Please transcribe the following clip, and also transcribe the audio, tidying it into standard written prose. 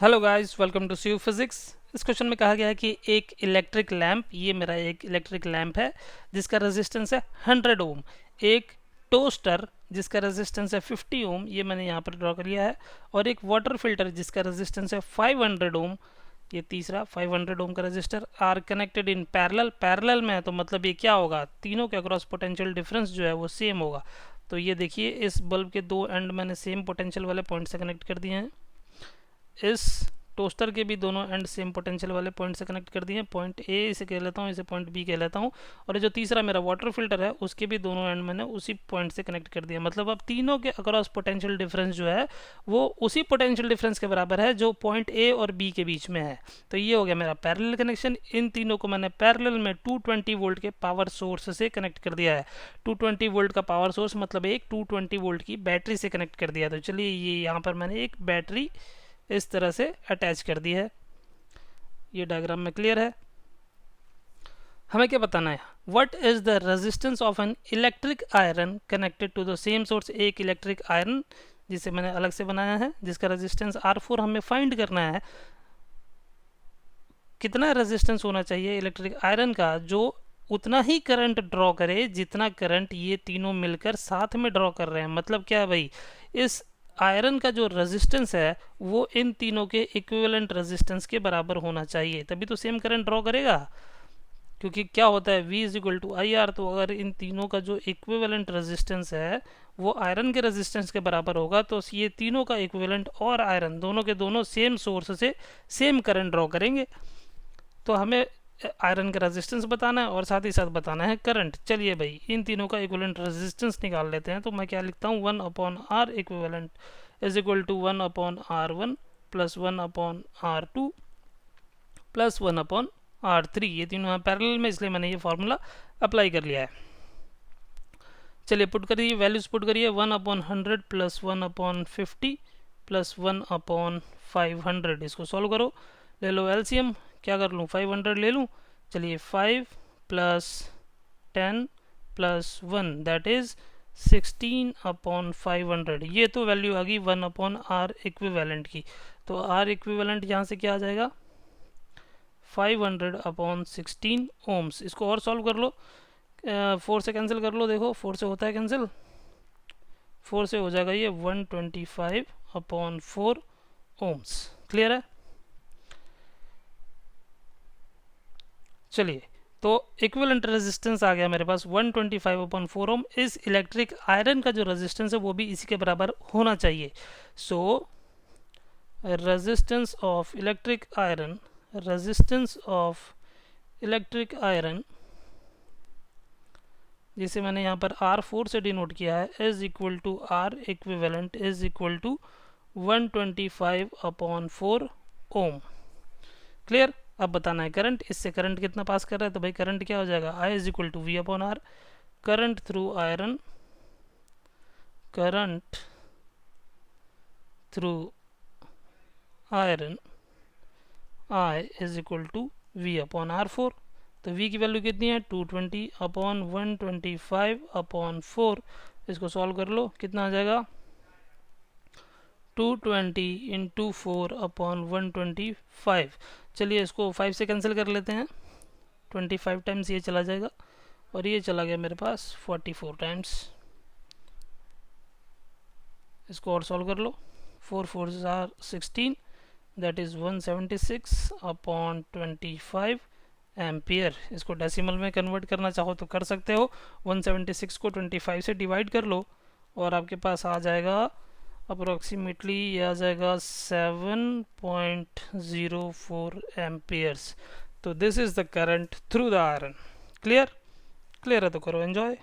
Hello guys, welcome to C physics. इस question में कहा गया है कि एक इलेक्ट्रिक लैंप, ये मेरा एक इलेक्ट्रिक लैंप है जिसका रेजिस्टेंस है 100 ओम, एक टोस्टर जिसका रेजिस्टेंस है 50 ओम, ये मैंने यहाँ पर ड्रॉ कर लिया है, और एक वाटर फिल्टर जिसका रेजिस्टेंस है 500 ओम, ये तीसरा 500 ओम का resistor R connected in parallel में है। तो मतलब ये क्या होगा, तीनों के अक्रॉस पोटेंशियल डिफरेंस जो है वो सेम होगा। तो ये देखिए, इस बल्ब के दो एंड मैंने सेम पोटेंशियल वाले पॉइंट से कनेक्ट कर दिए हैं, इस टोस्टर के भी दोनों एंड सेम पोटेंशियल वाले पॉइंट से कनेक्ट कर दिए हैं। पॉइंट ए इसे कह लेता हूँ, इसे पॉइंट बी कह लेता हूँ, और ये जो तीसरा मेरा वाटर फिल्टर है उसके भी दोनों एंड मैंने उसी पॉइंट से कनेक्ट कर दिया। मतलब अब तीनों के अक्रॉस पोटेंशियल डिफरेंस जो है वो उसी पोटेंशियल डिफरेंस के बराबर है जो पॉइंट ए और बी के बीच में है। तो ये हो गया मेरा पैरेलल कनेक्शन। इन तीनों को मैंने पैरेलल में 220 वोल्ट के पावर सोर्स से कनेक्ट कर दिया है। 220 वोल्ट का पावर सोर्स मतलब एक 220 वोल्ट की बैटरी से कनेक्ट कर दिया। तो चलिए, ये यहाँ पर मैंने एक बैटरी इस तरह से अटैच कर दी है। ये डायग्राम में क्लियर है। हमें क्या बताना है, what is the resistance of an electric iron connected to the same source. एक इलेक्ट्रिक आयरन जिसे मैंने अलग से बनाया है जिसका रेजिस्टेंस R4 हमें फाइंड करना है। कितना रेजिस्टेंस होना चाहिए इलेक्ट्रिक आयरन का जो उतना ही करंट ड्रॉ करे जितना करंट ये तीनों मिलकर साथ में ड्रॉ कर रहे हैं। मतलब क्या है भाई, इस आयरन का जो रेजिस्टेंस है वो इन तीनों के इक्विवेलेंट रेजिस्टेंस के बराबर होना चाहिए, तभी तो सेम करंट ड्रॉ करेगा। क्योंकि क्या होता है, V is equal to I R. तो अगर इन तीनों का जो इक्विवेलेंट रेजिस्टेंस है वो आयरन के रेजिस्टेंस के बराबर होगा तो ये तीनों का इक्विवेलेंट और आयरन दोनों के दोनों सेम सोर्स से सेम करंट ड्रॉ करेंगे। तो हमें आयरन का रेजिस्टेंस बताना है और साथ ही साथ बताना है करंट। चलिए भाई, इन तीनों का इक्विवेलेंट रेजिस्टेंस निकाल लेते हैं। तो मैं क्या लिखता हूँ, 1/R equivalent is equal to 1/R1 plus 1/R2 plus 1/R3। ये तीनों हैं पैरेलल में, इसलिए मैंने ये फॉर्मूला अप्लाई कर लिया है। चलिए पुट करिए, वैल्यूज पुट करिए। 1/100 प्लस 1/50 प्लस 1/500। इसको सॉल्व करो, ले लो एलसीएम। क्या कर लूँ, 500 ले लूँ। चलिए, 5 प्लस 10 प्लस 1 दैट इज 16/500। ये तो वैल्यू आ गई 1/R इक्विवेलेंट की। तो R इक्विवेलेंट यहाँ से क्या आ जाएगा, 500/16 ओम्स। इसको और सॉल्व कर लो, 4 से कैंसिल कर लो। देखो 4 से होता है कैंसिल, 4 से हो जाएगा ये 125/4 ओम्स। क्लियर है। चलिए, तो इक्विवेलेंट रेजिस्टेंस आ गया मेरे पास 125/4 ओम। इस इलेक्ट्रिक आयरन का जो रेजिस्टेंस है वो भी इसी के बराबर होना चाहिए। So resistance of electric iron, resistance of electric iron जिसे मैंने यहाँ पर R4 से डिनोट किया है, is equal to R equivalent is equal to 125/4 ohm. Clear. अब बताना है करंट, इससे करंट कितना पास कर रहा है। तो भाई करंट क्या हो जाएगा, I is equal to V/R। Current through iron, current through iron I is equal to V/R4। तो V की वैल्यू कितनी है, 220/125/4। इसको सॉल्व कर लो, कितना आ जाएगा, 220 इंटू 4/125। चलिए, इसको 5 से कैंसिल कर लेते हैं। 25 टाइम्स ये चला जाएगा और ये चला गया मेरे पास 44 टाइम्स। इसको और सॉल्व कर लो, 4 4 आर 16 दैट इज 176/25 एम्पियर। इसको डेसिमल में कन्वर्ट करना चाहो तो कर सकते हो। 176 को 25 से डिवाइड कर लो और आपके पास आ जाएगा अप्रोक्सीमेटली, ये आ जाएगा 7.04 एम्पियर्स। तो this is the current through the iron. Clear. Clear है तो करो एंजॉय।